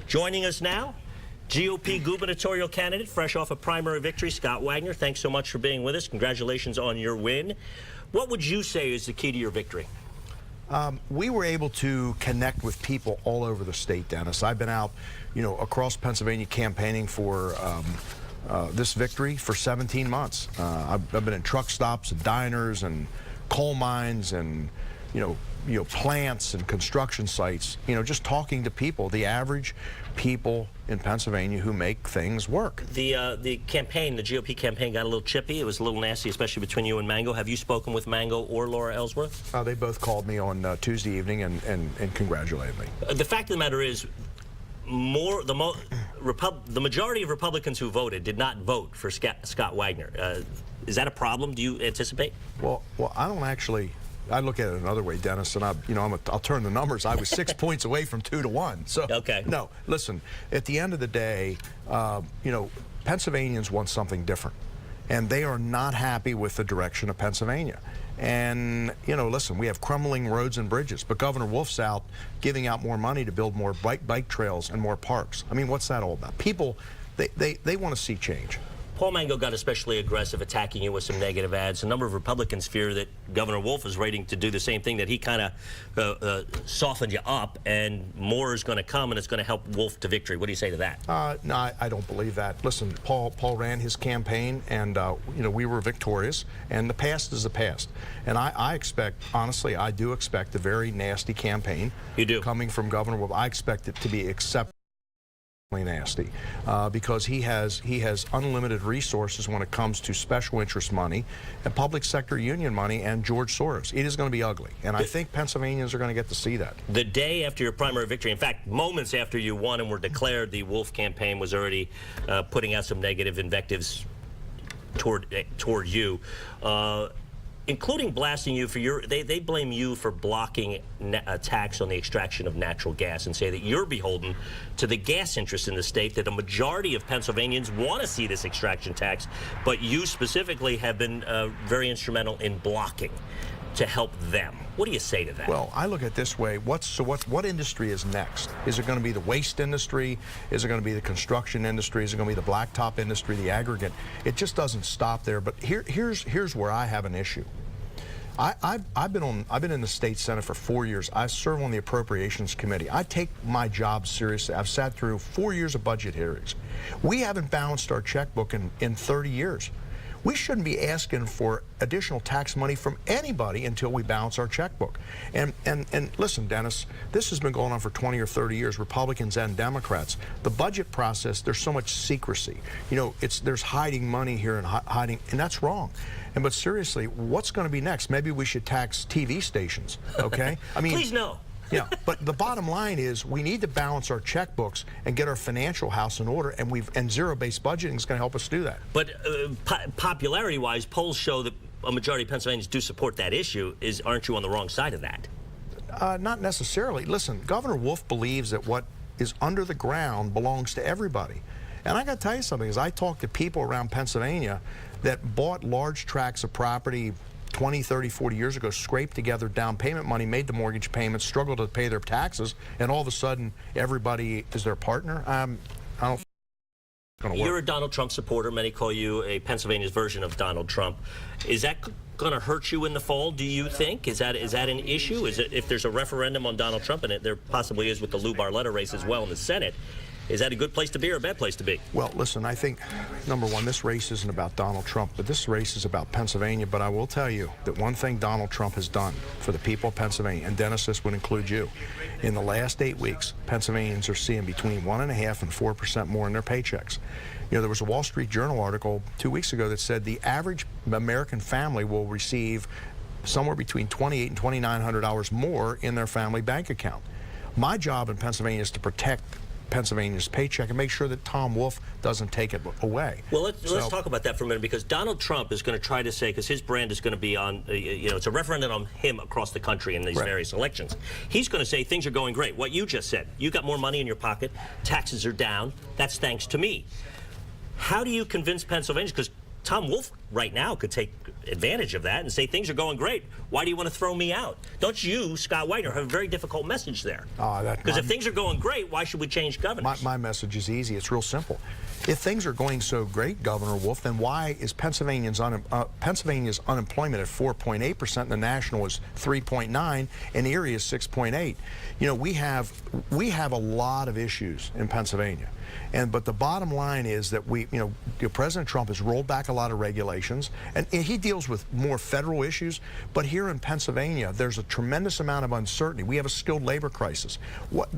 Joining us now, GOP gubernatorial candidate, fresh off a primary victory, Scott Wagner. Thanks so much for being with us. Congratulations on your win. What would you say is the key to your victory? We were able to connect with people all over the state, Dennis. I've been out, across Pennsylvania campaigning for this victory for 17 months. I've been in truck stops and diners and coal mines and, plants and construction sites, just talking to people, the average people in Pennsylvania who make things work. The campaign, the GOP campaign got a little chippy. It was a little nasty, especially between you and Mango. Have you spoken with Mango or Laura Ellsworth? They both called me on Tuesday evening and congratulated me. The fact of the matter is, the majority of Republicans who voted did not vote for Scott Wagner. Is that a problem? Do you anticipate? Well, I don't actually. I look at it another way, Dennis, and I'll turn the numbers. I was 6 points away from 2-1. So okay. No, listen. At the end of the day, Pennsylvanians want something different, and they are not happy with the direction of Pennsylvania. And listen, we have crumbling roads and bridges, but Governor Wolf's out giving out more money to build more bike trails and more parks. I mean, what's that all about? People, they want to see change. Paul Mango got especially aggressive, attacking you with some negative ads. A number of Republicans fear that Governor Wolf is waiting to do the same thing, that he kind of softened you up, and more is going to come, and it's going to help Wolf to victory. What do you say to that? No, I don't believe that. Listen, Paul ran his campaign, and we were victorious, and the past is the past. And I expect, honestly, I do expect a very nasty campaign. You do? Coming from Governor Wolf. I expect it to be acceptable. Nasty, because he has unlimited resources when it comes to special interest money and public sector union money and George Soros. It is going to be ugly, and I think Pennsylvanians are going to get to see that. The day after your primary victory, in fact, moments after you won and were declared, the Wolf campaign was already putting out some negative invectives toward you. Including blasting you for they blame you for blocking a tax on the extraction of natural gas and say that you're beholden to the gas interests in the state, that a majority of Pennsylvanians want to see this extraction tax, but you specifically have been very instrumental in blocking to help them. What do you say to that? Well, I look at it this way. What industry is next? Is it going to be the waste industry? Is it going to be the construction industry? Is it going to be the blacktop industry, the aggregate? It just doesn't stop there. But here's where I have an issue. I've been in the state Senate for 4 years. I serve on the Appropriations Committee. I take my job seriously. I've sat through 4 years of budget hearings. We haven't balanced our checkbook in 30 years. We shouldn't be asking for additional tax money from anybody until we balance our checkbook. And listen, Dennis, this has been going on for 20 or 30 years, Republicans and Democrats. The budget process, there's so much secrecy. There's hiding money here and hiding, and that's wrong. But seriously, what's going to be next? Maybe we should tax TV stations, okay? I mean, please no. Yeah, but the bottom line is we need to balance our checkbooks and get our financial house in order, and zero-based budgeting is going to help us do that. But popularity-wise, polls show that a majority of Pennsylvanians do support that issue. Aren't you on the wrong side of that? Not necessarily. Listen, Governor Wolf believes that what is under the ground belongs to everybody. And I got to tell you something, as I talk to people around Pennsylvania that bought large tracts of property 20, 30, 40 years ago, scraped together down payment money, made the mortgage payments, struggled to pay their taxes, and all of a sudden everybody is their partner. I don't think it's going to work. You're a Donald Trump supporter. Many call you a Pennsylvania's version of Donald Trump. Is that going to hurt you in the fall, do you think? Is that an issue? Is it, if there's a referendum on Donald Trump, and there possibly is with the Lou Barletta race as well in the Senate, is that a good place to be or a bad place to be? Well, listen, I think, number one, this race isn't about Donald Trump, but this race is about Pennsylvania. But I will tell you that one thing Donald Trump has done for the people of Pennsylvania, and Dennis, this would include you, in the last 8 weeks, Pennsylvanians are seeing between 1.5% and 4% more in their paychecks. There was a Wall Street Journal article 2 weeks ago that said the average American family will receive somewhere between $2,800 and $2,900 more in their family bank account. My job in Pennsylvania is to protect Pennsylvania's paycheck and make sure that Tom Wolf doesn't take it away. Well, let's talk about that for a minute, because Donald Trump is going to try to say, because his brand is going to be on, it's a referendum on him across the country in these various elections. He's going to say things are going great. What you just said, you got more money in your pocket, taxes are down, that's thanks to me. How do you convince Pennsylvanians? Because Tom Wolf right now could take advantage of that and say things are going great. Why do you want to throw me out? Don't you, Scott Wagner, have a very difficult message there? Because if things are going great, why should we change governors? My message is easy. It's real simple. If things are going so great, Governor Wolf, then why is Pennsylvania's unemployment at 4.8% and the national is 3.9 and Erie is 6.8? You know, we have a lot of issues in Pennsylvania. But the bottom line is that President Trump has rolled back a lot of regulations, and he deals with more federal issues. But here in Pennsylvania, there's a tremendous amount of uncertainty. We have a skilled labor crisis.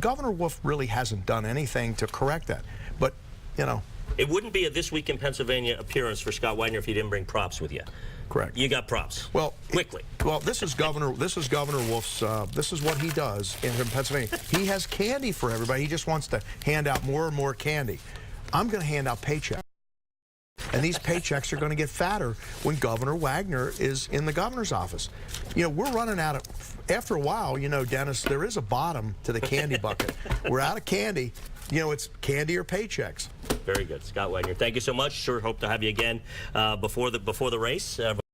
Governor Wolf really hasn't done anything to correct that. But, you know. It wouldn't be a This Week in Pennsylvania appearance for Scott Wagner if you didn't bring props with you. Correct. You got props. Well, quickly. This is Governor Wolf's. This is what he does in Pennsylvania. He has candy for everybody. He just wants to hand out more and more candy. I'm going to hand out paychecks, and these paychecks are going to get fatter when Governor Wagner is in the governor's office. You know, we're running out of. After a while, you know, Dennis, there is a bottom to the candy bucket. We're out of candy. You know, it's candy or paychecks. Very good, Scott Wagner. Thank you so much. Sure hope to have you again before the race.